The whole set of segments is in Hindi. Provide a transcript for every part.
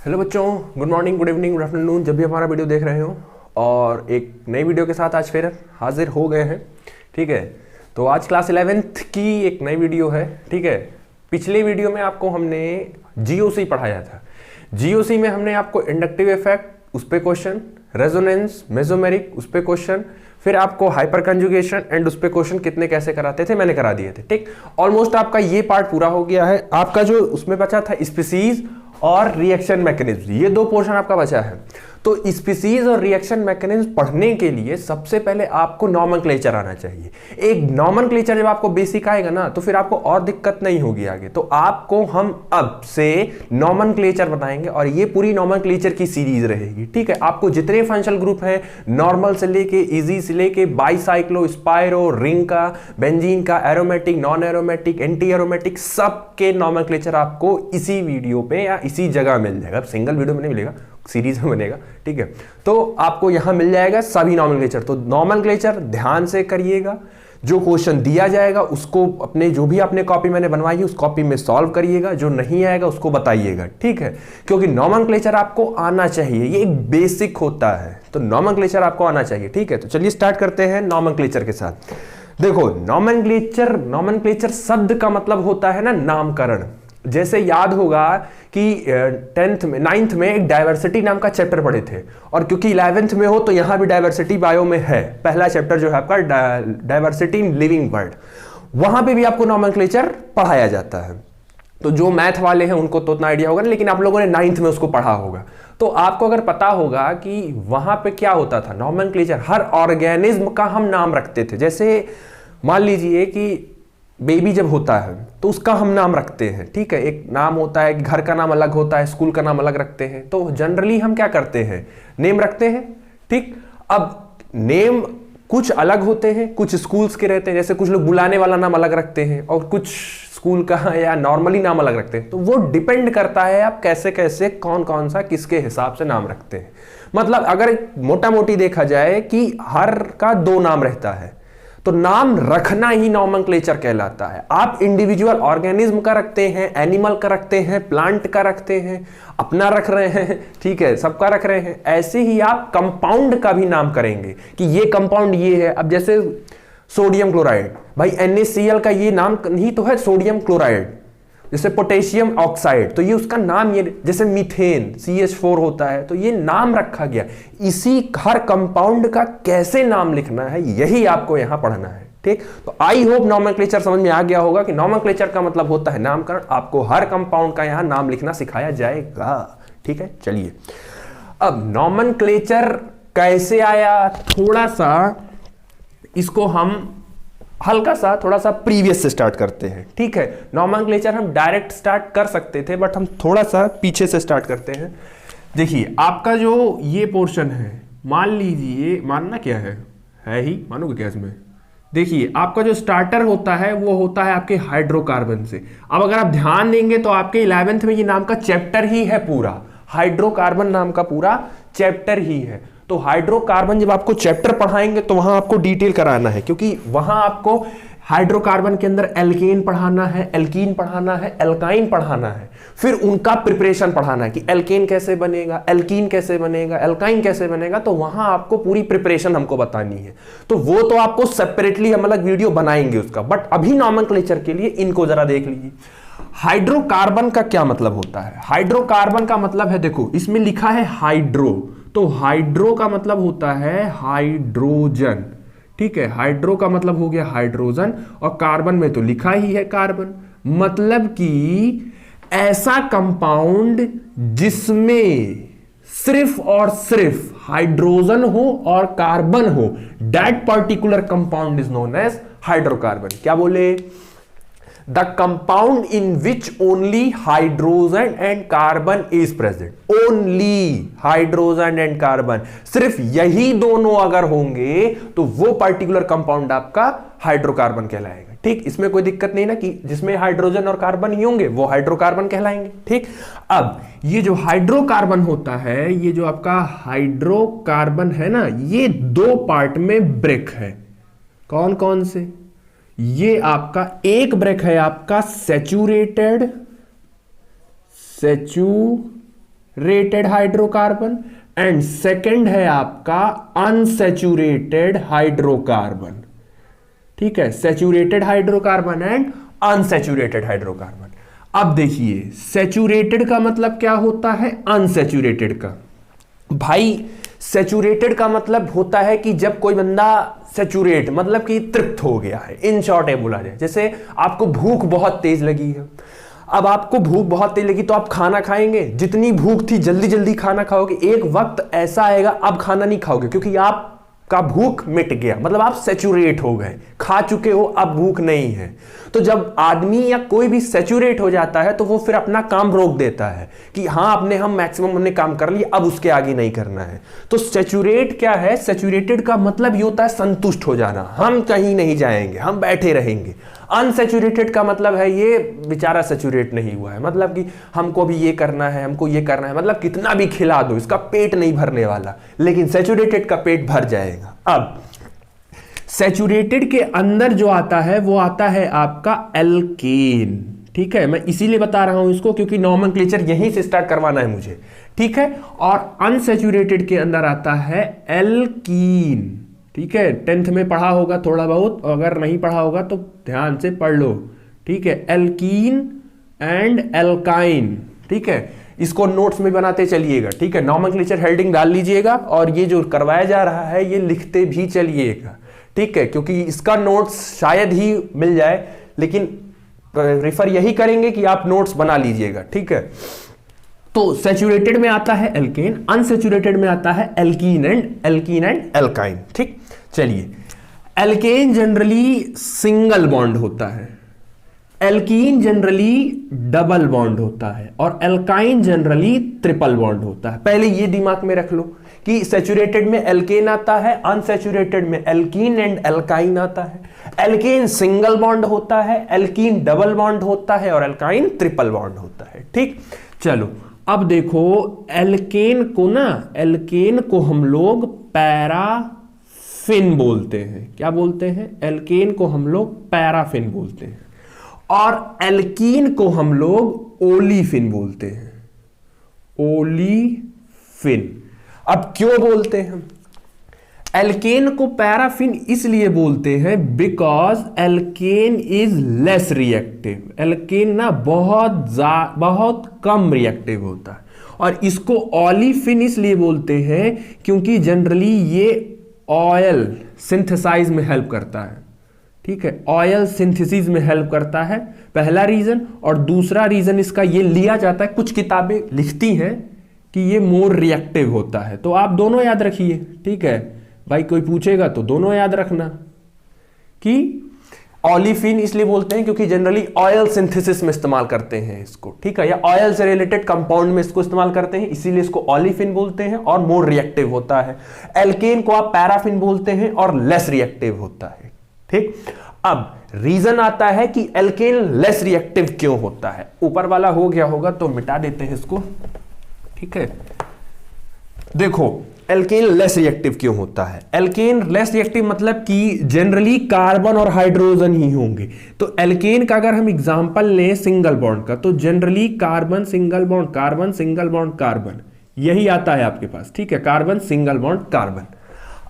हेलो बच्चों, good morning, good evening, good afternoon, जब भी हमारा वीडियो देख रहे हो। और एक नई वीडियो के साथ आज फिर हाजिर हो गए हैं। ठीक है, तो आज क्लास 11th की एक नई वीडियो है। ठीक है, पिछले वीडियो में आपको हमने जीओसी पढ़ाया था। जीओसी में हमने आपको इंडक्टिव इफेक्ट उस पर क्वेश्चन, रेजोनेंस, मेसोमेरिक उस पर क्वेश्चन, फिर आपको हाइपर कंजुगेशन एंड उस पे क्वेश्चन कितने कैसे कराते थे मैंने करा दिए थे। ठीक, ऑलमोस्ट आपका ये पार्ट पूरा हो गया है। आपका जो उसमें बचा था स्पीसीज और रिएक्शन मैकेनिज्म, ये दो पोर्शन आपका बचा है। तो स्पीसीज और रिएक्शन मैकेनिज्म पढ़ने के लिए सबसे पहले आपको नॉमेनक्लेचर आना चाहिए। एक नॉमेनक्लेचर जब आपको बेसिक आएगा ना तो फिर आपको और दिक्कत नहीं होगी आगे। तो आपको हम अब से नॉमेनक्लेचर बताएंगे और ये पूरी नॉमेनक्लेचर की सीरीज रहेगी। ठीक है, आपको जितने फंक्शनल ग्रुप हैं, नॉर्मल से लेके इजी से लेके बाइसाइक्लो, स्पाइरो, रिंग का, बेंजीन का, aromatic, non aromatic, anti aromatic, सबके नॉमेनक्लेचर आपको इसी वीडियो पे या इसी जगह मिल जाएगा। सिंगल वीडियो में नहीं मिलेगा, सीरीज में बनेगा। ठीक है, तो आपको यहां मिल जाएगा सभी नॉमेनक्लेचर। तो नॉमेनक्लेचर ध्यान से करिएगा। जो क्वेश्चन दिया जाएगा उसको अपने जो भी आपने कॉपी मैंने बनवाई है उस कॉपी में सॉल्व करिएगा, जो नहीं आएगा उसको बताइएगा। ठीक है, क्योंकि नॉमेनक्लेचर आपको आना चाहिए, ये एक बेसिक होता है। तो नॉमेनक्लेचर आपको आना चाहिए। ठीक है, तो चलिए स्टार्ट करते हैं नॉमेनक्लेचर के साथ। देखो, नॉमेनक्लेचर शब्द का मतलब होता है ना नामकरण। जैसे याद होगा कि 9th में एक डायवर्सिटी नाम का चैप्टर पढ़े थे, और क्योंकि 11th में हो तो यहां भी डायवर्सिटी बायो में है। पहला चैप्टर जो है आपका डायवर्सिटी इन लिविंग वर्ल्ड, वहां पे भी आपको नॉमेनक्लेचर पढ़ाया जाता है। तो जो मैथ वाले हैं उनको तो उतना आइडिया होगा, लेकिन आप लोगों ने 9th में उसको पढ़ा होगा। तो आपको अगर पता होगा कि वहां पे क्या होता था, नॉमेनक्लेचर हर ऑर्गेनिज्म का हम नाम रखते थे। जैसे मान लीजिए कि बेबी जब होता है तो उसका हम नाम रखते हैं। ठीक है, एक नाम होता है, घर का नाम अलग होता है, स्कूल का नाम अलग रखते हैं। तो जनरली हम क्या करते हैं, नेम रखते हैं। ठीक, अब नेम कुछ अलग होते हैं, कुछ स्कूल्स के रहते हैं। जैसे कुछ लोग बुलाने वाला नाम अलग रखते हैं और कुछ स्कूल का या नॉर्मली नाम अलग रखते हैं। तो वो डिपेंड करता है आप कैसे कैसे कौन कौन सा किसके हिसाब से नाम रखते हैं। मतलब अगर मोटा मोटी देखा जाए कि हर का 2 नाम रहता है, तो नाम रखना ही नॉमेनक्लेचर कहलाता है। आप इंडिविजुअल ऑर्गेनिज्म का रखते हैं, एनिमल का रखते हैं, प्लांट का रखते हैं, अपना रख रहे हैं, ठीक है, सबका रख रहे हैं। ऐसे ही आप कंपाउंड का भी नाम करेंगे कि ये कंपाउंड ये है। अब जैसे सोडियम क्लोराइड, भाई NaCl का ये नाम नहीं तो है सोडियम क्लोराइड। जैसे पोटेशियम ऑक्साइड, तो ये उसका नाम, ये जैसे मीथेन CH4 होता है, तो ये नाम रखा गया। इसी हर कंपाउंड का कैसे नाम लिखना है यही आपको यहां पढ़ना है। ठीक, तो आई होप नॉमेनक्लेचर समझ में आ गया होगा कि नॉमेनक्लेचर का मतलब होता है नामकरण। आपको हर कंपाउंड का यहां नाम लिखना सिखाया जाएगा। ठीक है, चलिए अब नॉमेनक्लेचर कैसे आया, थोड़ा सा इसको हम हल्का सा थोड़ा सा प्रीवियस से स्टार्ट करते हैं। ठीक है, नॉमेनक्लेचर हम डायरेक्ट स्टार्ट कर सकते थे, बट हम थोड़ा सा पीछे से स्टार्ट करते हैं। देखिए, आपका जो ये पोर्शन है, मान लीजिए, मानना क्या है ही, मानोगे क्या इसमें? देखिए, आपका जो स्टार्टर होता है वो होता है आपके हाइड्रोकार्बन से। अब अगर आप ध्यान देंगे तो आपके 11th में ये नाम का चैप्टर ही है, पूरा हाइड्रोकार्बन नाम का पूरा चैप्टर ही है। तो हाइड्रोकार्बन जब आपको चैप्टर पढ़ाएंगे तो वहां आपको डिटेल कराना है, क्योंकि वहां आपको हाइड्रोकार्बन के अंदर एल्केन पढ़ाना है, एल्कीन पढ़ाना है, एल्काइन पढ़ाना है, फिर उनका प्रिपरेशन पढ़ाना है कि एल्केन कैसे बनेगा, एल्कीन कैसे बनेगा, एल्काइन कैसे बनेगा। तो वहां आपको पूरी प्रिपरेशन हमको बतानी है। तो वो तो आपको सेपरेटली हम अलग वीडियो बनाएंगे उसका, बट अभी नॉमेनक्लेचर के लिए इनको जरा देख लीजिए। हाइड्रोकार्बन का क्या मतलब होता है? हाइड्रोकार्बन का मतलब है, देखो इसमें लिखा है हाइड्रो, तो हाइड्रो का मतलब होता है हाइड्रोजन। ठीक है, हाइड्रो का मतलब हो गया हाइड्रोजन, और कार्बन में तो लिखा ही है कार्बन। मतलब कि ऐसा कंपाउंड जिसमें सिर्फ और सिर्फ हाइड्रोजन हो और कार्बन हो, that particular compound is known as hydrocarbon. क्या बोले? The compound in which only hydrogen and carbon is present. Only hydrogen and carbon, सिर्फ यही दोनों अगर होंगे तो वो पर्टिकुलर कंपाउंड आपका हाइड्रोकार्बन कहलाएगा। ठीक, इसमें कोई दिक्कत नहीं ना कि जिसमें हाइड्रोजन और कार्बन ही होंगे वो हाइड्रोकार्बन कहलाएंगे। ठीक, अब ये जो हाइड्रोकार्बन होता है, ये जो आपका हाइड्रोकार्बन है ना, ये 2 पार्ट में ब्रेक है। कौन कौन से? ये आपका एक ब्रेक है आपका saturated saturated hydrocarbon and second है आपका अनसैचुरेटेड हाइड्रोकार्बन। ठीक है, saturated hydrocarbon and unsaturated hydrocarbon. अब देखिए सैचुरेटेड का मतलब क्या होता है, अनसैचुरेटेड का। भाई सैचुरेटेड का मतलब होता है कि जब कोई बंदा सैचुरेट मतलब कि तृप्त हो गया है, इन शॉर्ट है बोला जाए। जैसे आपको भूख बहुत तेज लगी है, अब आपको भूख बहुत तेज लगी तो आप खाना खाएंगे, जितनी भूख थी जल्दी जल्दी खाना खाओगे। एक वक्त ऐसा आएगा अब खाना नहीं खाओगे क्योंकि आपका भूख मिट गया, मतलब आप सैचुरेट हो गए, खा चुके हो, अब भूख नहीं है। तो जब आदमी या कोई भी सैचुरेट हो जाता है तो वो फिर अपना काम रोक देता है कि हाँ हम मैक्सिमम हमने काम कर लिया, अब उसके आगे नहीं करना है। तो सैचुरेट क्या है, सैचुरेटेड का मतलब ये होता है संतुष्ट हो जाना, हम कहीं नहीं जाएंगे, हम बैठे रहेंगे। अनसैचुरेटेड का मतलब है ये बेचारा सैचुरेट नहीं हुआ है, मतलब कि हमको भी ये करना है, हमको ये करना है, मतलब कितना भी खिला दो इसका पेट नहीं भरने वाला, लेकिन सैचुरेटेड का पेट भर जाएगा। अब सैचुरेटेड के अंदर जो आता है वो आता है आपका एल्केन। ठीक है, मैं इसीलिए बता रहा हूं इसको क्योंकि नॉमेनक्लेचर यहीं से स्टार्ट करवाना है मुझे। ठीक है, और अनसैचुरेटेड के अंदर आता है एल्कीन। ठीक है, 10th में पढ़ा होगा थोड़ा बहुत, अगर नहीं पढ़ा होगा तो ध्यान से पढ़ लो। ठीक है, एल्कीन एंड एल्काइन। ठीक है, इसको नोट्स में बनाते चलिएगा। ठीक है, नॉमेनक्लेचर हेडिंग डाल लीजिएगा और ये जो करवाया जा रहा है ये लिखते भी चलिएगा। ठीक है, क्योंकि इसका नोट्स शायद ही मिल जाए, लेकिन रेफर यही करेंगे कि आप नोट्स बना लीजिएगा। ठीक है, तो सैचुरेटेड में आता है एल्केन, अनसैचुरेटेड में आता है एल्कीन एंड एल्काइन। ठीक, चलिए एल्केन जनरली सिंगल बॉन्ड होता है, एल्कीन जनरली डबल बॉन्ड होता है और एल्काइन जनरली ट्रिपल बॉन्ड होता है। पहले ये दिमाग में रख लो कि सैचुरेटेड में एल्केन आता है, अनसैचुरेटेड में एल्कीन एंड एल्काइन आता है। एल्केन सिंगल बॉन्ड होता है, एल्कीन डबल बॉन्ड होता है और एल्काइन ट्रिपल बॉन्ड होता है। ठीक, चलो अब देखो एल्केन को हम लोग पैराफिन बोलते हैं। क्या बोलते हैं, एल्केन को हम लोग पैराफिन बोलते हैं और एल्कीन को हम लोग ओलिफिन बोलते हैं, ओलिफिन। अब क्यों बोलते हैं एल्केन को पैराफिन, इसलिए बोलते हैं because alkane is less reactive. Alkane ना बहुत कम रिएक्टिव होता है और इसको ओलिफिन इसलिए बोलते हैं क्योंकि जनरली ये ऑयल सिंथेसाइज में हेल्प करता है। ठीक है, ऑयल सिंथेसिस में हेल्प करता है, पहला रीजन। और दूसरा रीजन इसका ये लिया जाता है, कुछ किताबें लिखती हैं कि ये मोर रिएक्टिव होता है, तो आप दोनों याद रखिए। ठीक है भाई, कोई पूछेगा तो दोनों याद रखना कि ओलिफिन इसलिए बोलते हैं क्योंकि जनरली ऑयल सिंथेसिस में इस्तेमाल करते हैं इसको। ठीक है, या ऑयल से रिलेटेड कंपाउंड में इसको इस्तेमाल करते हैं, इसीलिए इसको ओलिफिन बोलते हैं और मोर रिएक्टिव होता है। एल्केन को आप पैराफिन बोलते हैं और लेस रिएक्टिव होता है। ठीक, अब रीजन आता है कि एल्केन लेस रिएक्टिव क्यों होता है। ऊपर वाला हो गया होगा तो मिटा देते हैं इसको। ठीक है, देखो एल्केन लेस रिएक्टिव क्यों होता है। एल्केन लेस रिएक्टिव मतलब कि जनरली कार्बन और हाइड्रोजन ही होंगे। तो एल्केन का अगर हम एग्जांपल लें सिंगल बॉन्ड का, तो generally carbon single bond carbon, single bond carbon, यही आता है आपके पास। ठीक है, कार्बन सिंगल बॉन्ड कार्बन।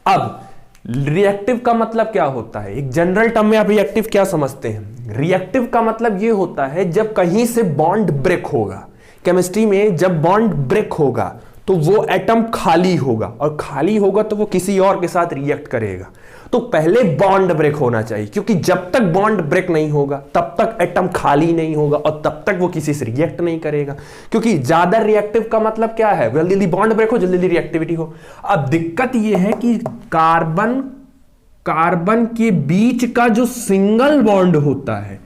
अब रिएक्टिव का मतलब क्या होता है, एक जनरल टर्म में आप रिएक्टिव क्या समझते हैं। रिएक्टिव का मतलब ये होता है जब कहीं से बॉन्ड ब्रेक होगा। केमिस्ट्री में जब बॉन्ड ब्रेक होगा तो वो एटम खाली होगा, और खाली होगा तो वो किसी और के साथ रिएक्ट करेगा। तो पहले बॉन्ड ब्रेक होना चाहिए, क्योंकि जब तक बॉन्ड ब्रेक नहीं होगा तब तक एटम खाली नहीं होगा और तब तक वो किसी से रिएक्ट नहीं करेगा। क्योंकि ज्यादा रिएक्टिव का मतलब क्या है, जल्दी जल्दी बॉन्ड ब्रेक हो, जल्दी जल्दी रिएक्टिविटी हो। अब दिक्कत ये है कि कार्बन के बीच का जो सिंगल बॉन्ड होता है,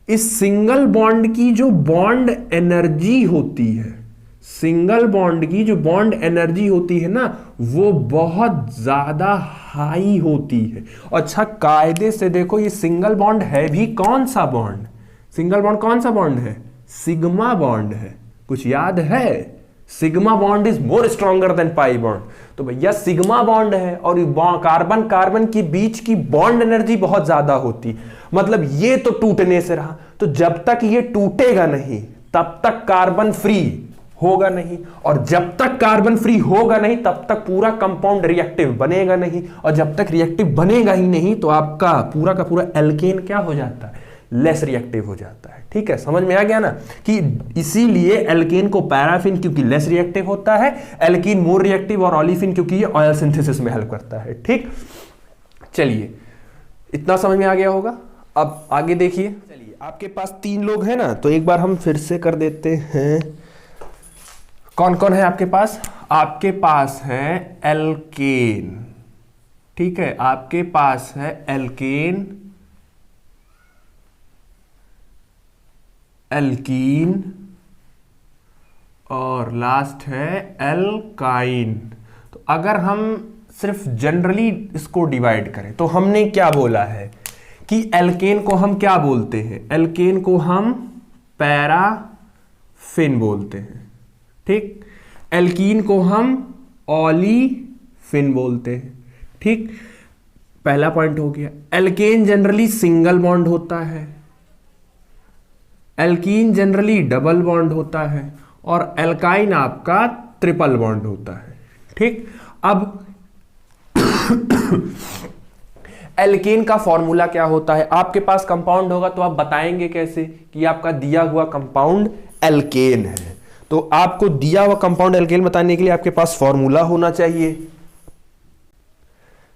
इस सिंगल बॉन्ड की जो बॉन्ड एनर्जी होती है, सिंगल बॉन्ड की जो बॉन्ड एनर्जी होती है ना, वो बहुत ज्यादा हाई होती है। अच्छा कायदे से देखो, ये सिंगल बॉन्ड है भी कौन सा बॉन्ड, सिंगल बॉन्ड कौन सा बॉन्ड है, सिग्मा बॉन्ड है। कुछ याद है, sigma bond is more stronger than pi bond. तो भैया सिग्मा बॉन्ड है और कार्बन कार्बन के बीच की बॉन्ड एनर्जी बहुत ज्यादा होती, मतलब ये तो टूटने से रहा। तो जब तक ये टूटेगा नहीं तब तक कार्बन फ्री, होगा नहीं, और जब तक कार्बन फ्री होगा नहीं तब तक पूरा कंपाउंड रिएक्टिव बनेगा नहीं, और जब तक रिएक्टिव बनेगा ही नहीं तो आपका पूरा का पूरा एल्केन क्या हो जाता है, लेस रिएक्टिव हो जाता है। ठीक है, समझ में आ गया ना कि इसीलिए एल्केन को पैराफिन क्योंकि लेस रिएक्टिव होता है, एल्कीन मोर रिएक्टिव, और ओलिफिन क्योंकि ये ऑयल सिंथेसिस में हेल्प करता है। ठीक, चलिए इतना समझ में आ गया होगा। अब आगे देखिए, चलिए आपके पास 3 लोग हैं ना, तो एक बार हम फिर से कर देते हैं। कौन कौन है आपके पास? आपके पास है एल्केन, ठीक है, आपके पास है एल्केन, एल्कीन, और लास्ट है एल्काइन। तो अगर हम सिर्फ जनरली इसको डिवाइड करें तो हमने क्या बोला है कि एल्केन को हम क्या बोलते हैं? एल्केन को हम पैराफिन बोलते हैं। ठीक, एल्कीन को हम ओलिफिन बोलते हैं। ठीक, पहला पॉइंट हो गया। एल्केन जनरली सिंगल बॉन्ड होता है, एल्कीन जनरली डबल बॉन्ड होता है, और एल्काइन आपका ट्रिपल बॉन्ड होता है। ठीक, अब एल्केन का फॉर्मूला क्या होता है? आपके पास कंपाउंड होगा तो आप बताएंगे कैसे कि आपका दिया हुआ कंपाउंड एल्केन है। तो आपको दिया हुआ कंपाउंड एल्केन बताने के लिए आपके पास फॉर्मूला होना चाहिए।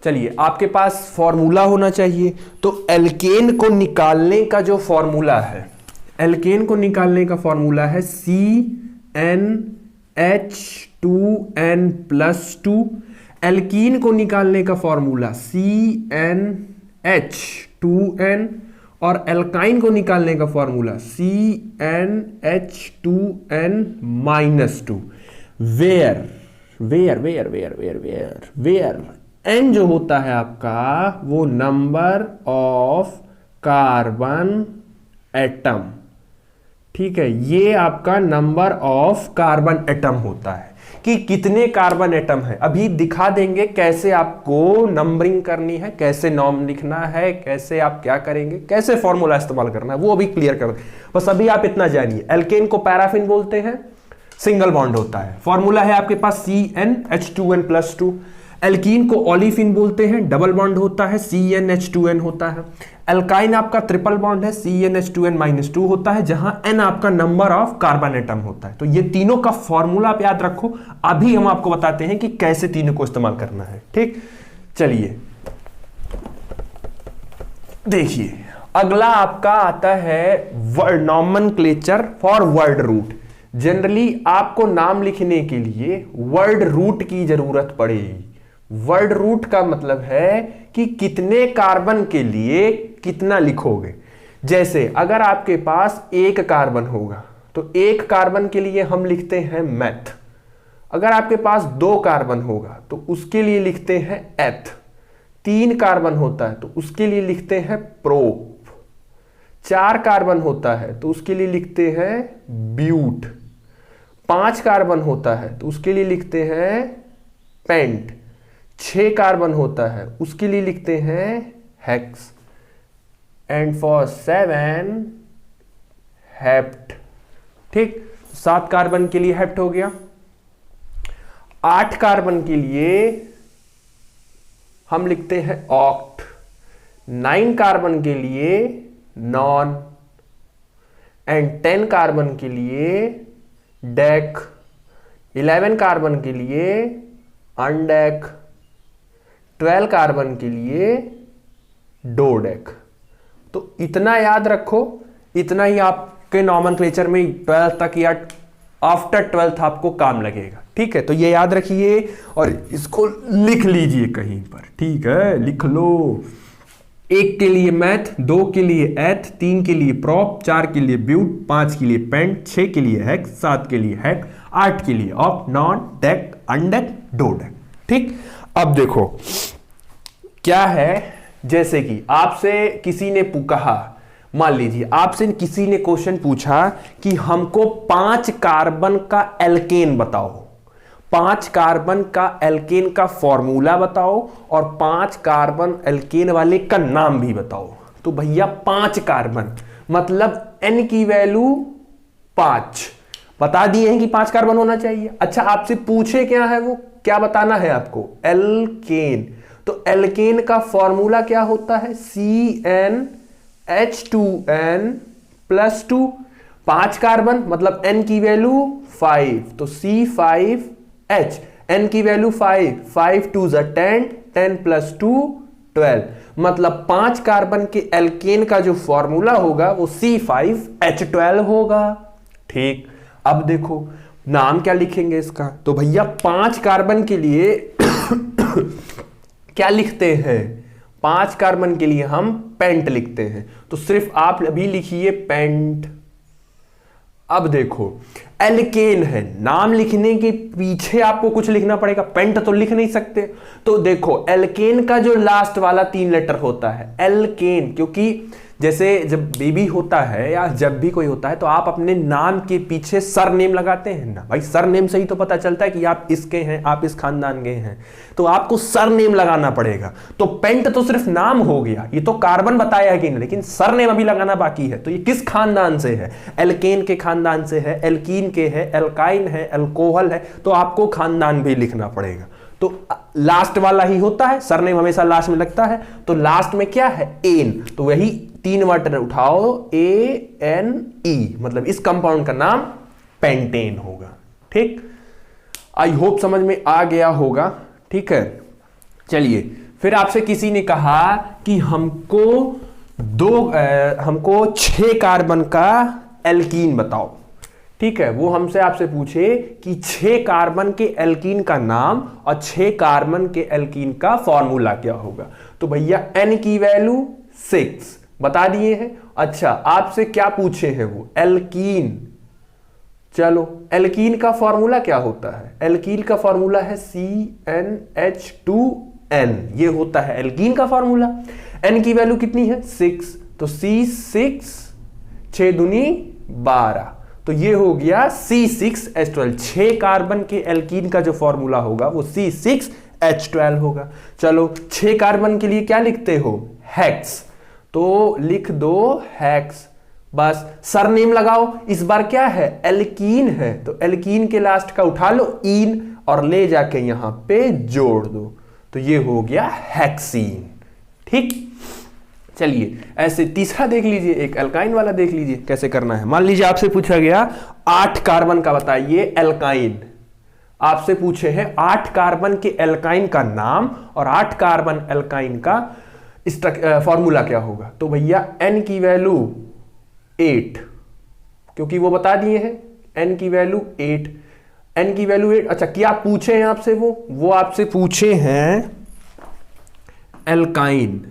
चलिए, आपके पास फॉर्मूला होना चाहिए, तो एल्केन को निकालने का जो फॉर्मूला है, एल्केन को निकालने का फॉर्मूला है CnH2n+2। एल्कीन को निकालने का फॉर्मूला CnH2n, और एल्काइन को निकालने का फॉर्मूला CnH2n-2। वेयर n जो होता है आपका वो नंबर ऑफ कार्बन एटम। ठीक है, ये आपका नंबर ऑफ कार्बन एटम होता है कि कितने कार्बन एटम है। अभी दिखा देंगे कैसे आपको नंबरिंग करनी है, कैसे नॉर्म लिखना है, कैसे आप क्या करेंगे, कैसे फॉर्मूला इस्तेमाल करना है, वो अभी क्लियर कर। बस अभी आप इतना जानिए, एल्केन को पैराफिन बोलते हैं, सिंगल बॉन्ड होता है, फॉर्मूला है आपके पास CnH2n+2। एल्कीन को ओलिफिन बोलते हैं, डबल बॉन्ड होता है, CnH2n होता है। एल्काइन आपका ट्रिपल बॉन्ड है, CnH2n-2 होता है, जहां n आपका नंबर ऑफ कार्बन एटम होता है। तो ये तीनों का फॉर्मूला आप याद रखो। अभी हम आपको बताते हैं कि कैसे तीनों को इस्तेमाल करना है। ठीक, चलिए देखिए, अगला आपका आता है nomenclature for word root. Generally आपको नाम लिखने के लिए वर्ड रूट की जरूरत पड़ेगी। वर्ड रूट का मतलब है कि कितने कार्बन के लिए कितना लिखोगे। जैसे अगर आपके पास 1 कार्बन होगा तो 1 कार्बन के लिए हम लिखते हैं मैथ। अगर आपके पास 2 कार्बन होगा तो उसके लिए लिखते हैं एथ। 3 कार्बन होता है तो उसके लिए लिखते हैं प्रोप। 4 कार्बन होता है तो उसके लिए लिखते हैं ब्यूट। 5 कार्बन होता है तो उसके लिए लिखते हैं पेंट। 6 कार्बन होता है उसके लिए लिखते हैं हेक्स। And for 7 hept. ठीक, 7 कार्बन के लिए हेप्ट हो गया। 8 कार्बन के लिए हम लिखते हैं ऑक्ट। 9 कार्बन के लिए नॉन। एंड 10 कार्बन के लिए डेक। 11 कार्बन के लिए अनडेक। 12 कार्बन के लिए डोडेक। तो इतना याद रखो, इतना ही आपके नॉमेनक्लेचर में 12 तक या आफ्टर 12th आपको काम लगेगा। ठीक है, तो ये याद रखिए और इसको लिख लीजिए कहीं पर। ठीक है, लिख लो। 1 के लिए मैथ, 2 के लिए एथ, 3 के लिए प्रॉप, 4 के लिए ब्यूट, 5 के लिए पेंट, 6 के लिए हेक्स, 7 के लिए हेक, 8 के लिए ऑप, नॉन, डेक, अनडेक, डोडेक। ठीक, अब देखो क्या है, जैसे कि आपसे किसी ने कहा, मान लीजिए आपसे किसी ने क्वेश्चन पूछा कि हमको 5 कार्बन का एल्केन बताओ, 5 कार्बन का एल्केन का फॉर्मूला बताओ और 5 कार्बन एल्केन वाले का नाम भी बताओ। तो भैया 5 कार्बन मतलब n की वैल्यू 5। बता दिए हैं कि 5 कार्बन होना चाहिए। अच्छा, आपसे पूछे क्या है, वो क्या बताना है आपको, एल्केन। तो एल्केन का फॉर्मूला क्या होता है, CnH2n+2। 5 कार्बन मतलब n की वैल्यू 5, तो C5H, n की वैल्यू 5, 5 2 10, 10 + 2 12, मतलब 5 कार्बन के एल्केन का जो फॉर्मूला होगा वो C5H12 होगा। ठीक, अब देखो नाम क्या लिखेंगे इसका, तो भैया 5 कार्बन के लिए क्या लिखते हैं, 5 कार्बन के लिए हम पेंट लिखते हैं, तो सिर्फ आप अभी लिखिए पेंट। अब देखो एल्केन है, नाम लिखने के पीछे आपको कुछ लिखना पड़ेगा, पेंट तो लिख नहीं सकते। तो देखो एल्केन का जो लास्ट वाला 3 लेटर होता है एल्केन, क्योंकि जैसे जब बेबी होता है या जब भी कोई होता है तो आप अपने नाम के पीछे सर नेम लगाते हैं ना भाई, सर नेम से ही तो पता चलता है कि आप इसके हैं, आप इस खानदान के हैं, तो आपको सर नेम लगाना पड़ेगा। तो पेंट तो सिर्फ नाम हो गया, ये तो कार्बन बताया है कि नहीं, लेकिन सर नेम अभी लगाना बाकी है। तो ये किस खानदान से है, एल्केन के खानदान से है, एल्कीन के है, एल्काइन है, एल्कोहल है, तो आपको खानदान भी लिखना पड़ेगा। तो लास्ट वाला ही होता है, सरनेम हमेशा लास्ट में लगता है, तो लास्ट में क्या है, एन, तो वही 3 वर्ड उठाओ, ANE, मतलब इस कंपाउंड का नाम पेंटेन होगा। ठीक, आई होप समझ में आ गया होगा। ठीक है, चलिए फिर आपसे किसी ने कहा कि हमको 6 कार्बन का एल्कीन बताओ। ठीक है, वो हमसे आपसे पूछे कि 6 कार्बन के एल्कीन का नाम और 6 कार्बन के एल्कीन का फॉर्मूला क्या होगा। तो भैया n की वैल्यू 6 बता दिए हैं। अच्छा, आपसे क्या पूछे हैं वो, एल्कीन। चलो एल्कीन का फॉर्मूला क्या होता है, एल्कीन का फॉर्मूला है CnH2n, ये होता है एल्कीन का फॉर्मूला। n की वैल्यू कितनी है, 6, तो C6 6 दूनी 12, तो ये हो गया C6H12। 6 कार्बन के एल्कीन का जो फॉर्मूला होगा वो C6H12 होगा। चलो 6 कार्बन के लिए क्या लिखते हो, हेक्स, तो लिख दो हेक्स, बस सरनेम लगाओ। इस बार क्या है, एल्कीन है, तो एल्कीन के लास्ट का उठा लो इन और ले जाके यहां पे जोड़ दो, तो ये हो गया हेक्सीन। ठीक, चलिए ऐसे तीसरा देख लीजिए, एक एल्काइन वाला देख लीजिए कैसे करना है। मान लीजिए आपसे पूछा गया 8 कार्बन का बताइए एल्काइन, आपसे पूछे हैं 8 कार्बन के एल्काइन का नाम और 8 कार्बन एल्काइन का फॉर्मूला क्या होगा। तो भैया n की वैल्यू 8, क्योंकि वो बता दिए हैं n की वैल्यू 8, n की वैल्यू 8। अच्छा, क्या पूछे हैं आपसे, वो आपसे पूछे हैं एल्काइन,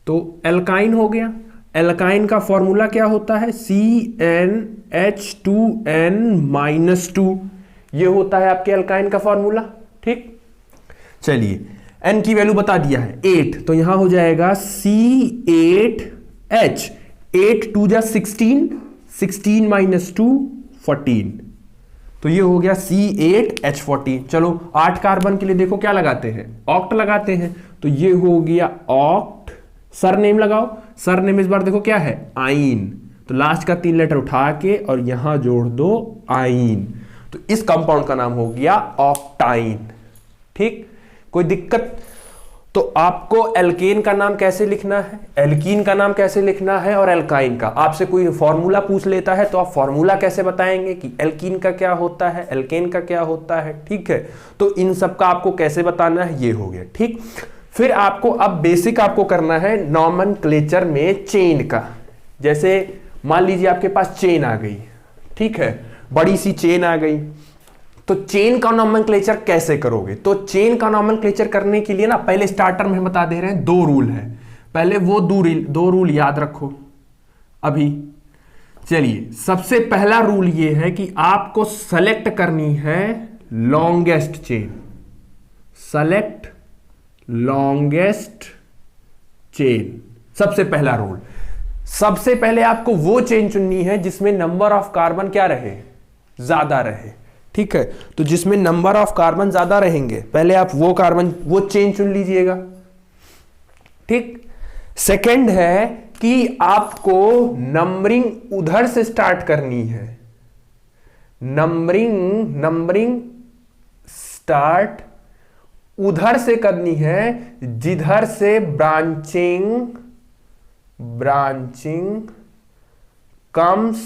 तो एल्काइन हो गया। एल्काइन का फॉर्मूला क्या होता है, CnH2n-2, ये होता है आपके एल्काइन का फॉर्मूला। ठीक, चलिए n की वैल्यू बता दिया है 8, तो यहां हो जाएगा C8H, 8 2 जा 16, 16 - 2 14, तो ये हो गया C8H14। चलो 8 कार्बन के लिए देखो क्या लगाते हैं, ऑक्ट लगाते हैं, तो ये हो गया ऑक्ट। सरनेम लगाओ, सरनेम इस बार देखो क्या है, आइन, तो लास्ट का 3 लेटर उठा के और यहां जोड़ दो आइन, तो इस कंपाउंड का नाम हो गया ऑक्टाइन। ठीक, कोई दिक्कत। तो आपको एल्केन का नाम कैसे लिखना है, एल्कीन का नाम कैसे लिखना है और एल्काइन का, आपसे कोई फॉर्मूला पूछ लेता है तो आप फॉर्मूला कैसे बताएंगे कि एल्कीन का क्या होता है, एल्केन का क्या होता है। ठीक है, तो इन सब का आपको कैसे बताना है, ये हो गया। ठीक, फिर आपको अब बेसिक आपको करना है नॉमेनक्लेचर में चेन का। जैसे मान लीजिए आपके पास चेन आ गई, ठीक है, बड़ी सी चेन आ गई, तो चेन का नॉमेनक्लेचर कैसे करोगे। तो चेन का नॉमेनक्लेचर करने के लिए ना पहले स्टार्टर में बता दे रहे हैं 2 रूल है, पहले वो 2 रूल याद रखो अभी। चलिए सबसे पहला रूल ये है कि आपको सेलेक्ट करनी है longest chain, select longest chain, सबसे पहला रूल। सबसे पहले आपको वो चेन चुननी है जिसमें नंबर ऑफ कार्बन क्या रहे, ज्यादा रहे। ठीक है, तो जिसमें नंबर ऑफ कार्बन ज्यादा रहेंगे पहले आप वो चेन चुन लीजिएगा। ठीक, सेकंड है कि आपको नंबरिंग उधर से स्टार्ट करनी है, नंबरिंग स्टार्ट उधर से करनी है जिधर से ब्रांचिंग कम्स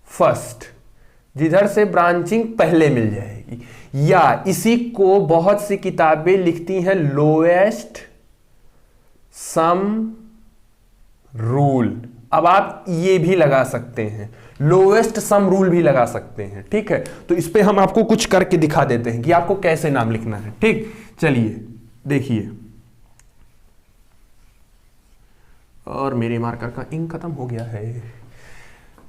फर्स्ट, जिधर से ब्रांचिंग पहले मिल जाएगी, या इसी को बहुत सी किताबें लिखती हैं लोएस्ट सम रूल। अब आप ये भी लगा सकते हैं, लोएस्ट सम रूल भी लगा सकते हैं, ठीक है। तो इस पे हम आपको कुछ करके दिखा देते हैं कि आपको कैसे नाम लिखना है, ठीक। चलिए देखिए, और मेरे मार्कर का इंक खत्म हो गया है।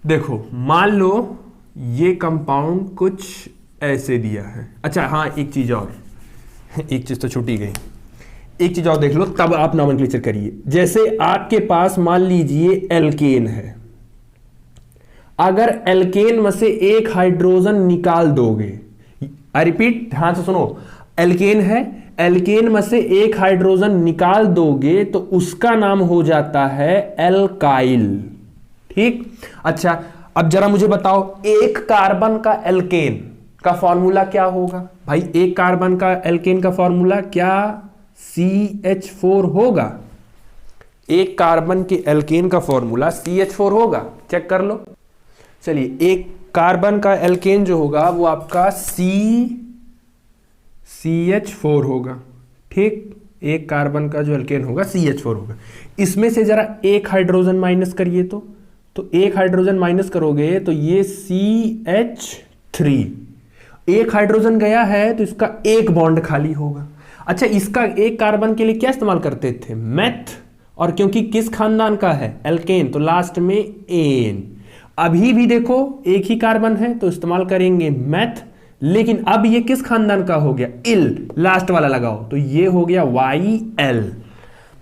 देखो मान लो ये कंपाउंड कुछ ऐसे दिया है। अच्छा हाँ, एक चीज और, एक चीज तो छूटी गई, एक चीज और देख लो तब आप नॉमेनक्लेचर करिए। जैसे आपके पास मान लीजिए एल्केन है, अगर एल्केन में से एक हाइड्रोजन निकाल दोगे, आई रिपीट ध्यान से सुनो, एल्केन है, एल्केन में से एक हाइड्रोजन निकाल दोगे तो उसका नाम हो जाता है एल्काइल, ठीक। अच्छा अब जरा मुझे बताओ, एक कार्बन का एल्केन का फॉर्मूला क्या होगा? भाई एक कार्बन का एल्केन का फॉर्मूला क्या CH4 होगा? एक कार्बन के एल्केन का फॉर्मूला CH4 होगा, चेक कर लो। चलिए, एक कार्बन का एल्केन जो होगा वो आपका CH4 होगा, ठीक। एक कार्बन का जो एल्केन होगा CH4 होगा। इसमें से जरा एक हाइड्रोजन माइनस करिए तो एक हाइड्रोजन माइनस करोगे तो ये CH3, एक हाइड्रोजन गया है तो इसका एक बॉन्ड खाली होगा। अच्छा, इसका एक कार्बन के लिए क्या इस्तेमाल करते थे? मेथ, और क्योंकि किस खानदान का है? एल्केन, तो लास्ट में एन। अभी भी देखो एक ही कार्बन है तो इस्तेमाल करेंगे मेथ, लेकिन अब ये किस खानदान का हो गया? इल, लास्ट वाला लगाओ तो ये हो गया YL।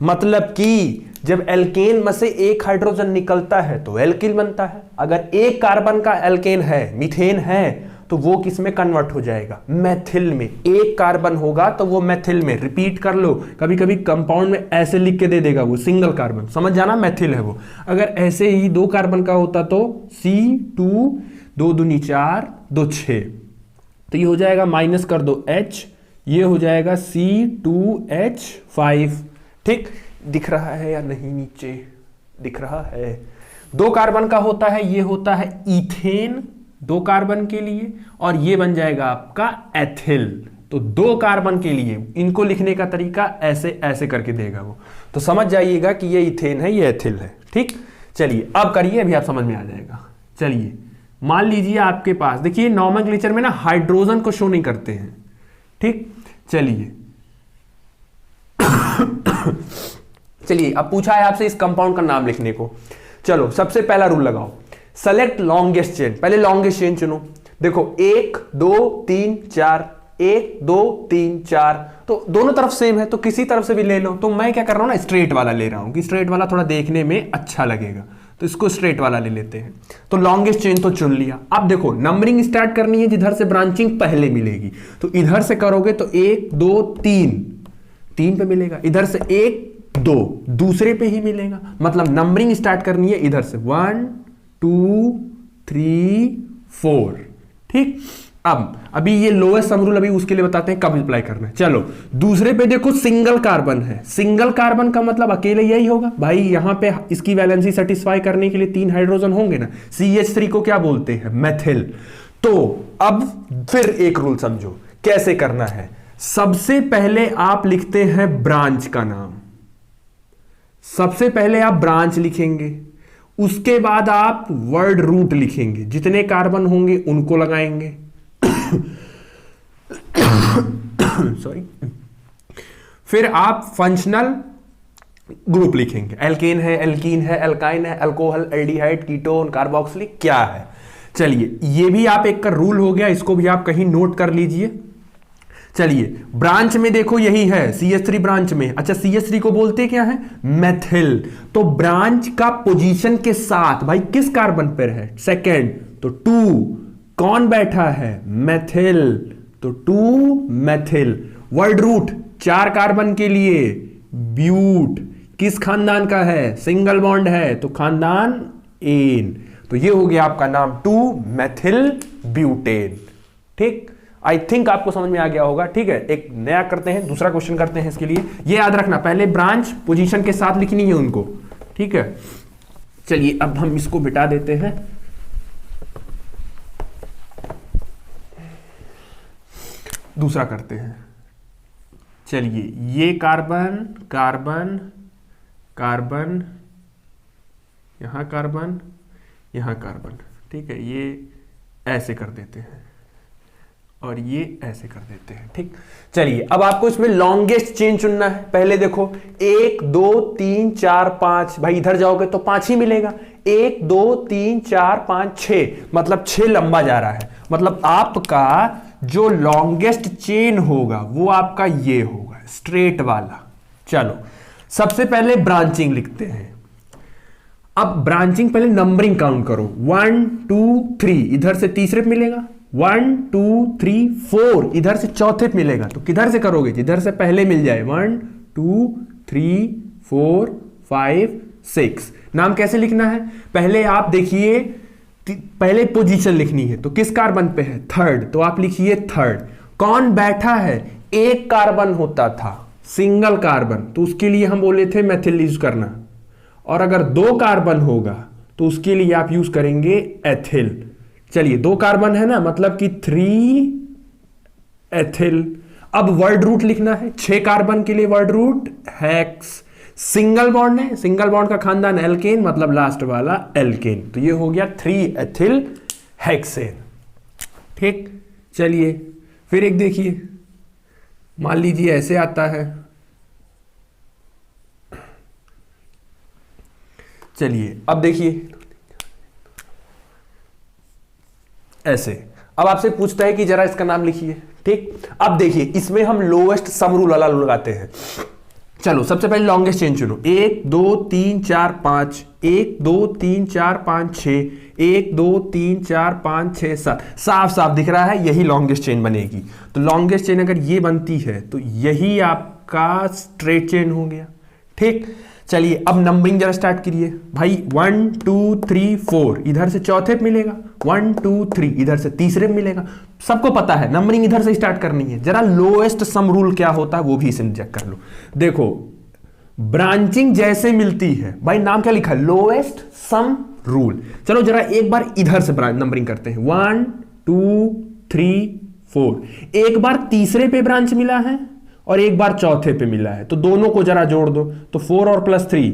मतलब कि जब एल्केन में से एक हाइड्रोजन निकलता है तो एल्किल बनता है। अगर एक कार्बन का एल्केन है, मीथेन है, तो वो किस में कन्वर्ट हो जाएगा? मैथिल में। एक कार्बन होगा तो वो मैथिल में। रिपीट कर लो, कभी कभी कंपाउंड में ऐसे लिख के दे देगा वो सिंगल कार्बन, समझ जाना मैथिल है वो। अगर ऐसे ही दो कार्बन का होता तो C2, 2 दूनी 4, 2 6, तो ये हो जाएगा, माइनस कर दो H, ये हो जाएगा C2H5, ठीक। दिख रहा है या नहीं? नीचे दिख रहा है। दो कार्बन का होता है, ये होता है इथेन, दो कार्बन के लिए, और ये बन जाएगा आपका एथिल। तो दो कार्बन के लिए इनको लिखने का तरीका ऐसे ऐसे करके देगा वो, तो समझ जाइएगा कि ये इथेन है, ये एथिल है, ठीक। चलिए अब करिए, अभी आप समझ में आ जाएगा। चलिए मान लीजिए आपके पास, देखिए नॉमेनक्लेचर में ना हाइड्रोजन को शो नहीं करते हैं, ठीक। चलिए चलिए अब पूछा है आपसे इस कंपाउंड का नाम लिखने को। चलो सबसे पहला रूल लगाओ, सेलेक्ट लॉन्गेस्ट चेन। पहले लॉन्गेस्ट चेन चुनो। देखो 1 2 3 4, 1 2 3 4, तो दोनों तरफ सेम है तो किसी तरफ से भी ले लो। तो मैं क्या कर रहा हूं ना, स्ट्रेट वाला ले रहा हूं कि स्ट्रेट वाला थोड़ा देखने में अच्छा लगेगा, तो इसको स्ट्रेट वाला ले लेते हैं। तो लॉन्गेस्ट चेन तो चुन लिया। अब देखो नंबरिंग स्टार्ट करनी है जिधर से ब्रांचिंग पहले मिलेगी, तो इधर से करोगे तो 1 2 3, 3 पे मिलेगा, इधर से 1 2 दूसरे पे ही मिलेगा। मतलब नंबरिंग स्टार्ट करनी है इधर से 1 2 3 4, ठीक। अब अभी ये लोएस्ट सम रूल अभी उसके लिए बताते हैं कब अप्लाई करना है। चलो दूसरे पे देखो सिंगल कार्बन है, सिंगल कार्बन का मतलब अकेले यही होगा भाई। यहां पे इसकी वैलेंसी सेटिस्फाई करने के लिए 3 हाइड्रोजन होंगे ना, CH3 को क्या बोलते हैं? मैथिल। तो अब फिर एक रूल समझो कैसे करना है। सबसे पहले आप लिखते हैं ब्रांच का नाम, सबसे पहले आप ब्रांच लिखेंगे, उसके बाद आप वर्ड रूट लिखेंगे, जितने कार्बन होंगे उनको लगाएंगे सॉरी। फिर आप फंक्शनल ग्रुप लिखेंगे, एल्केन है, एल्कीन है, एल्काइन है, अल्कोहल, एल्डिहाइड, कीटोन, कार्बोक्सिलिक क्या है। चलिए ये भी आप एक का रूल हो गया, इसको भी आप कहीं नोट कर लीजिए। चलिए ब्रांच में देखो यही है, CH3 ब्रांच में। अच्छा CH3 को बोलते क्या है? मैथिल। तो ब्रांच का पोजीशन के साथ भाई किस कार्बन पर है? सेकेंड, तो 2 कौन बैठा है? मैथिल, तो 2 मैथिल। वर्ड रूट 4 कार्बन के लिए ब्यूट, किस खानदान का है? सिंगल बॉन्ड है तो खानदान एन, तो तो ये हो गया आपका नाम 2 मेथिल ब्यूटेन। ठीक, आई थिंक आपको समझ में आ गया होगा। ठीक है, एक नया करते हैं, दूसरा क्वेश्चन करते हैं। इसके लिए ये याद रखना, पहले ब्रांच पोजीशन के साथ लिखनी है उनको। ठीक है, चलिए अब हम इसको मिटा देते हैं। दूसरा करते हैं। चलिए, ये कार्बन कार्बन कार्बन, यहां कार्बन यहां कार्बन। ठीक है, ये ऐसे कर देते हैं और ये ऐसे कर देते हैं। ठीक, चलिए अब आपको इसमें लॉन्गेस्ट चेन चुनना है। पहले देखो 1 2 3 4 5, भाई इधर जाओगे तो 5 ही मिलेगा। 1 2 3 4 5 6, मतलब 6 लंबा जा रहा है। मतलब आपका जो लॉन्गेस्ट चेन होगा वो आपका ये होगा, स्ट्रेट वाला। चलो सबसे पहले ब्रांचिंग लिखते हैं। अब ब्रांचिंग पहले नंबरिंग काउंट करो। 1 2 3, इधर से तीसरे पे मिलेगा। 1 2 3 4, इधर से चौथे पे मिलेगा। तो किधर से करोगे, जिधर से पहले मिल जाए। 1 2 3 4 5 6। नाम कैसे लिखना है, पहले आप देखिए, पहले पोजीशन लिखनी है। तो किस कार्बन पे है, थर्ड, तो आप लिखिए थर्ड। कौन बैठा है, एक कार्बन होता था, सिंगल कार्बन, तो उसके लिए हम बोले थे मेथिल यूज करना। और अगर 2 कार्बन होगा तो उसके लिए आप यूज करेंगे एथिल। चलिए 2 कार्बन है ना, मतलब कि 3 एथिल। अब वर्ड रूट लिखना है, 6 कार्बन के लिए word root hex. Single bond है, सिंगल बॉन्ड का खानदान एल्केन, मतलब लास्ट वाला एल्केन। तो ये हो गया 3 एथिल हेक्सेन। ठीक, चलिए फिर एक देखिए, मान लीजिए ऐसे आता है। चलिए अब देखिए ऐसे। अब आपसे पूछता है कि जरा इसका नाम लिखिए। ठीक, अब देखिए इसमें हम लोएस्ट सम रूल वाला लगाते हैं। चलो सबसे पहले लॉन्गेस्ट चेन चुनो। 1 2 3 4 5, 1 2 3 4 5 6, 1 2 3 4 5 6 7। साफ साफ दिख रहा है यही लॉन्गेस्ट चेन बनेगी। तो लॉन्गेस्ट चेन अगर ये बनती है तो यही आपका स्ट्रेट चेन हो गया। ठीक, चलिए अब नंबरिंग जरा स्टार्ट करिए। भाई 1 2 3 4, इधर से चौथे पे मिलेगा। 1 2 3, इधर से तीसरे पे मिलेगा। सबको पता है नंबरिंग इधर से स्टार्ट करनी है। जरा लोएस्ट सम रूल क्या होता है वो भी इसे चेक कर लो। देखो ब्रांचिंग जैसे मिलती है, भाई नाम क्या लिखा है, लोएस्ट सम रूल। चलो जरा एक बार इधर से नंबरिंग करते हैं। 1 2 3 4, एक बार तीसरे पे ब्रांच मिला है और एक बार चौथे पे मिला है, तो दोनों को जरा जोड़ दो। तो 4 और +3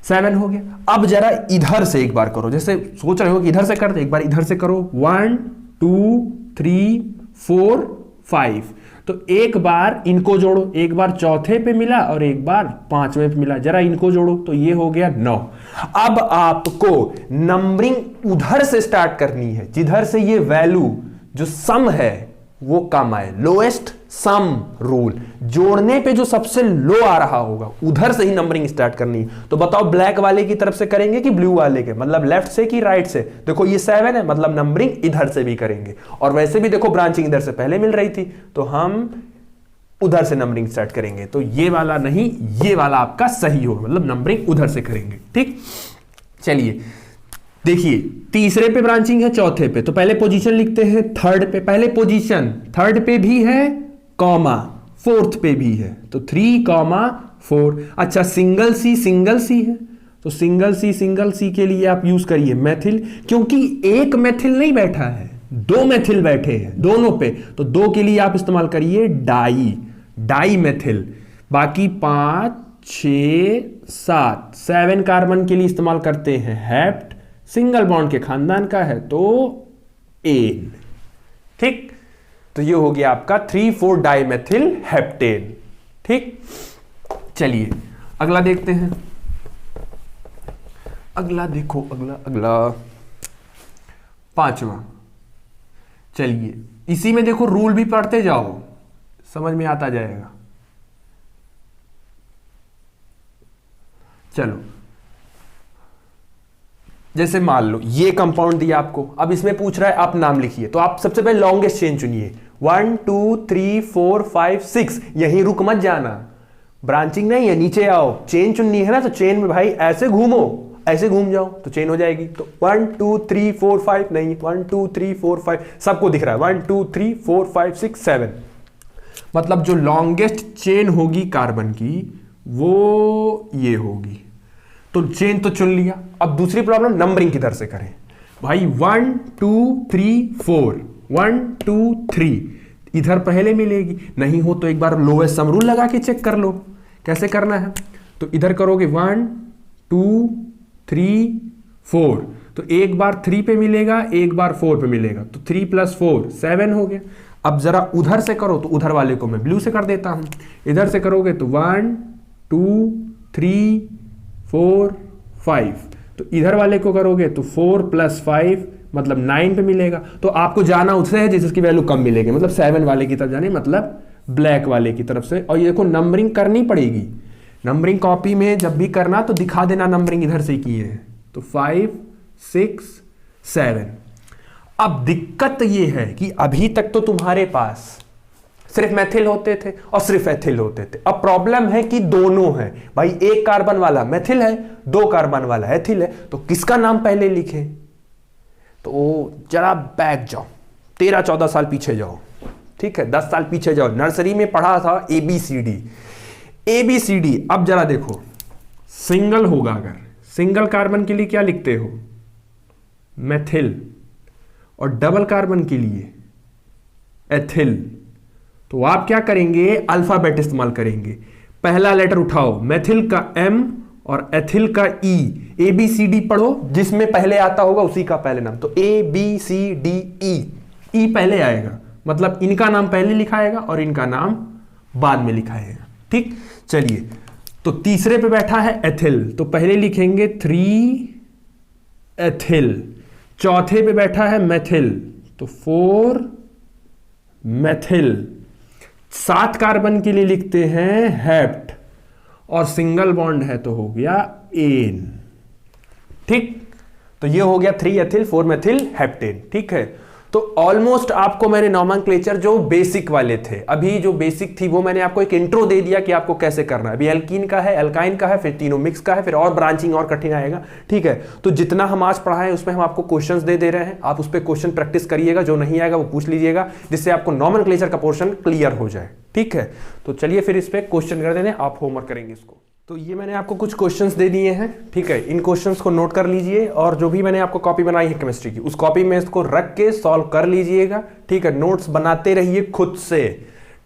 7 हो गया। अब जरा इधर से एक बार करो, जैसे सोच रहे हो कि इधर से कर दे, एक बार इधर से करो। 1 2 3 4 5, तो एक बार इनको जोड़ो, एक बार चौथे पे मिला और एक बार 5वें पे मिला, जरा इनको जोड़ो तो ये हो गया 9। अब आपको नंबरिंग उधर से स्टार्ट करनी है जिधर से ये वैल्यू जो सम है वो कम आए, लोएस्ट सम रूल। जोड़ने पे जो सबसे लो आ रहा होगा उधर से ही नंबरिंग स्टार्ट करनी है। तो बताओ ब्लैक वाले की तरफ से करेंगे कि ब्लू वाले के, मतलब लेफ्ट से कि राइट से। देखो ये 7 है, मतलब नंबरिंग इधर से भी करेंगे। और वैसे भी देखो ब्रांचिंग इधर से पहले मिल रही थी, तो हम उधर से नंबरिंग स्टार्ट करेंगे। तो ये वाला नहीं, ये वाला आपका सही होगा, मतलब नंबरिंग उधर से करेंगे। ठीक, चलिए देखिए तीसरे पे ब्रांचिंग है, चौथे पे, तो पहले पोजीशन लिखते हैं थर्ड पे। पहले पोजीशन थर्ड पे भी है, कॉमा फोर्थ पे भी है, तो 3, 4। अच्छा सिंगल सी है, तो सिंगल सी के लिए आप यूज करिए मेथिल, क्योंकि एक मेथिल नहीं बैठा है, 2 मेथिल बैठे हैं दोनों पे, तो 2 के लिए आप इस्तेमाल करिए डाई मेथिल। बाकी 5 6 7 कार्बन के लिए इस्तेमाल करते हैं हेप्ट, सिंगल बॉन्ड के खानदान का है तो एन। ठीक, तो ये हो गया आपका 3,4 डाइमेथिल हेप्टेन। ठीक, चलिए अगला देखते हैं। अगला देखो, अगला 5वां। चलिए इसी में देखो रूल भी पढ़ते जाओ, समझ में आता जाएगा। चलो जैसे मान लो ये कंपाउंड दिया आपको, अब इसमें पूछ रहा है आप नाम लिखिए, तो आप सबसे पहले लॉन्गेस्ट चेन चुनिए। 1 2 3 4 5 6, यहीं रुक मत जाना, ब्रांचिंग नहीं है, नीचे आओ। चेन चुननी है ना, तो चेन में भाई ऐसे घूमो, ऐसे घूम जाओ तो चेन हो जाएगी। तो 1 2 3 4 5 नहीं, 1 2 3 4 5 सबको दिख रहा है, 1 2 3 4 5 6 7, मतलब जो लॉन्गेस्ट चेन होगी कार्बन की वो ये होगी। तो चेन तो चुन लिया। अब दूसरी प्रॉब्लम नंबरिंग किधर से करें भाई, 1 2 3 4, 1 2 3 इधर पहले मिलेगी, नहीं हो तो एक बार लोएस्ट सम रूल लगा के चेक कर लो कैसे करना है। तो इधर करोगे 1 2 3 4, तो एक बार 3 पे मिलेगा, एक बार 4 पे मिलेगा, तो 3 + 4 7 हो गया। अब जरा उधर से करो, तो उधर वाले को मैं ब्लू से कर देता हूं। इधर से करोगे तो 1 2 3 4 5, तो इधर वाले को करोगे तो 4 + 5 मतलब 9 पे मिलेगा। तो आपको जाना उससे है जिसकी वैल्यू कम मिलेगी, मतलब 7 वाले की तरफ जाने, मतलब ब्लैक वाले की तरफ से। और ये देखो नंबरिंग करनी पड़ेगी, नंबरिंग कॉपी में जब भी करना तो दिखा देना नंबरिंग इधर से की है। तो 5 6 7। अब दिक्कत ये है कि अभी तक तो तुम्हारे पास सिर्फ मेथिल होते थे और सिर्फ एथिल होते थे। अब प्रॉब्लम है कि दोनों है भाई, एक कार्बन वाला मेथिल है, 2 कार्बन वाला एथिल है, तो किसका नाम पहले लिखें। तो जरा बैक जाओ, 13-14 साल पीछे जाओ, ठीक है, 10 साल पीछे जाओ, नर्सरी में पढ़ा था ABCD। अब जरा देखो, सिंगल होगा, अगर सिंगल कार्बन के लिए क्या लिखते हो, मेथिल, और डबल कार्बन के लिए एथिल। तो आप क्या करेंगे, अल्फाबेट इस्तेमाल करेंगे। पहला लेटर उठाओ, मेथिल का M और एथिल का E। ABCD पढ़ो, जिसमें पहले आता होगा उसी का पहले नाम। तो ABCDE, E पहले आएगा, मतलब इनका नाम पहले लिखाएगा और इनका नाम बाद में लिखाएगा। ठीक, चलिए, तो तीसरे पे बैठा है एथिल, तो पहले लिखेंगे 3 एथिल। चौथे पे बैठा है मेथिल, तो 4 मेथिल। 7 कार्बन के लिए लिखते हैं हेप्ट, और सिंगल बॉन्ड है तो हो गया एन। ठीक, तो ये हो गया 3 एथिल 4 मेथिल हेप्टेन। ठीक है, तो ऑलमोस्ट आपको मैंने नॉमेनक्लेचर जो बेसिक वाले थे, अभी जो बेसिक थी वो मैंने आपको एक इंट्रो दे दिया कि आपको कैसे करना है। अभी एल्कीन का है, एल्काइन का है, फिर तीनों मिक्स का है, फिर और ब्रांचिंग और कठिन आएगा। ठीक है, तो जितना हम आज पढ़ाएं उसमें हम आपको क्वेश्चंस दे रहे हैं, आप उस पर क्वेश्चन प्रैक्टिस करिएगा, जो नहीं आएगा वो पूछ लीजिएगा, जिससे आपको नॉमेनक्लेचर का पोर्शन क्लियर हो जाए। ठीक है, तो चलिए फिर इस पर क्वेश्चन कर देते हैं, आप होमवर्क करेंगे इसको। तो ये मैंने आपको कुछ क्वेश्चंस दे दिए हैं, ठीक है, इन क्वेश्चंस को नोट कर लीजिए, और जो भी मैंने आपको कॉपी बनाई है केमिस्ट्री की, उस कॉपी में इसको रख के सॉल्व कर लीजिएगा। ठीक है, नोट्स बनाते रहिए खुद से।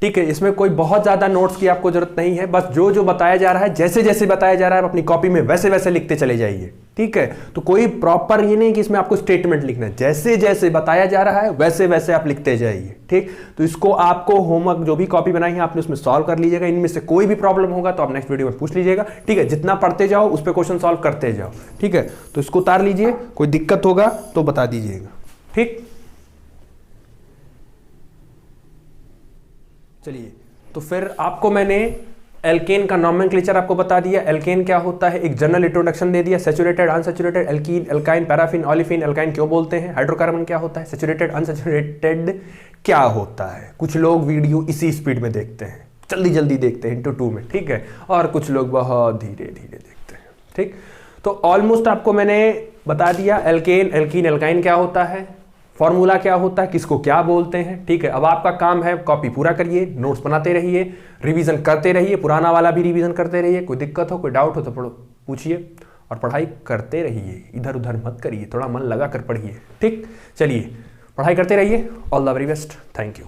ठीक है, इसमें कोई बहुत ज्यादा नोट्स की आपको जरूरत नहीं है, बस जो जो बताया जा रहा है, जैसे जैसे बताया जा रहा है, अपनी कॉपी में वैसे वैसे लिखते चले जाइए। ठीक है, तो कोई प्रॉपर ये नहीं कि इसमें आपको स्टेटमेंट लिखना है, जैसे जैसे बताया जा रहा है वैसे वैसे आप लिखते जाइए। ठीक, तो इसको आपको होमवर्क जो भी कॉपी बनाई है आपने उसमें सॉल्व कर लीजिएगा। इनमें से कोई भी प्रॉब्लम होगा तो आप नेक्स्ट वीडियो में पूछ लीजिएगा। ठीक है, जितना पढ़ते जाओ उस पर क्वेश्चन सॉल्व करते जाओ। ठीक है, तो इसको उतार लीजिए, कोई दिक्कत होगा तो बता दीजिएगा। ठीक, चलिए, तो फिर आपको मैंने एल्केन का नॉमेनक्लेचर आपको बता दिया, एल्केन क्या होता है, एक जनरल इंट्रोडक्शन दे दिया, saturated, unsaturated, alkene, alkyne, paraffin, olefin, alkyne क्यों बोलते हैं, हाइड्रोकार्बन क्या होता है, सैचुरेटेड, अनसैचुरेटेड क्या होता है। कुछ लोग वीडियो इसी स्पीड में देखते हैं, जल्दी जल्दी देखते हैं × 2 में, ठीक है, और कुछ लोग बहुत धीरे धीरे देखते हैं। ठीक, तो ऑलमोस्ट आपको मैंने बता दिया एल्केन, एल्कीन, एल्काइन क्या होता है, फॉर्मूला क्या होता है, किसको क्या बोलते हैं। ठीक है, अब आपका काम है कॉपी पूरा करिए, नोट्स बनाते रहिए, रिवीजन करते रहिए, पुराना वाला भी रिवीजन करते रहिए। कोई दिक्कत हो, कोई डाउट हो तो पूछिए, और पढ़ाई करते रहिए, इधर उधर मत करिए, थोड़ा मन लगा कर पढ़िए। ठीक, चलिए पढ़ाई करते रहिए। All the very best, thank you.